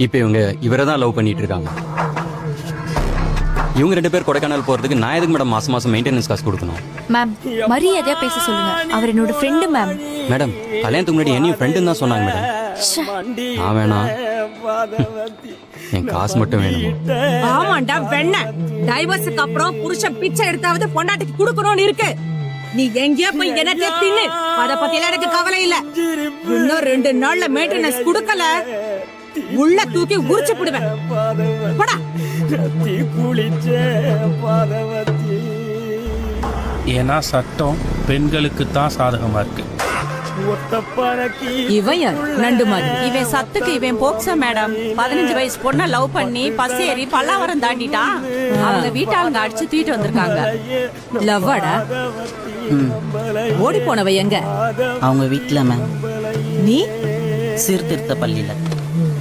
இப்போ இவங்க இவரை தான் லவ் பண்ணிட்டு இருக்காங்க. இவங்க 2 பேர் கொடைக்கானல் போறதுக்கு நான் எதுக்கு மேடம் மாசம் மாசம் மெயின்டெனன்ஸ் காசு கொடுக்கணும்? மேம் மரியாதையா பேச சொல்லுங்க. அவர் என்னோட ஃப்ரெண்டு மேம். மேடம் கல்யாணத்துக்கு முன்னாடி என்னையும் ஃப்ரெண்டுன்னு தான் சொன்னாங்க மேடம். நான் வேணாம், என் காசு மட்டும் வேணும். ஆமாண்டா வெண்ண. டைவர்ஸுக்கு அப்புறம் புருஷன் பிச்சை எடுத்தாவது பொண்டாட்டிக்கு குடுக்கணும்னு இருக்கு. நீ எங்கேயோ போய் என்ன தின்னு அத பத்தி எல்லாம் எனக்கு கவலை இல்ல. இன்னும் 2 நாள்ல மெயின்டெனன்ஸ் குடுக்கல உள்ள தூக்கி உரிச்சு போடுவேன். போடா. ஏன்னா சட்டம் பெண்களுக்கு தான் சாதகமா இருக்கு. இவன் யார்? நண்டு மாதிரி. இவன் சத்துக்கு இவன் போக்சா மேடம். 15 வயசு பொண்ண லவ் பண்ணி பஸ் ஏறி பல்லாவரம் தாண்டிட்டான். அவங்க வீட்டாளுங்க அடிச்சு தூக்கிட்டு வந்திருக்காங்க. லவ்வாடா? ஓடி போனவ எங்க? அவங்க வீட்டுல மேம். நீ சீர்திருத்த பள்ளியில.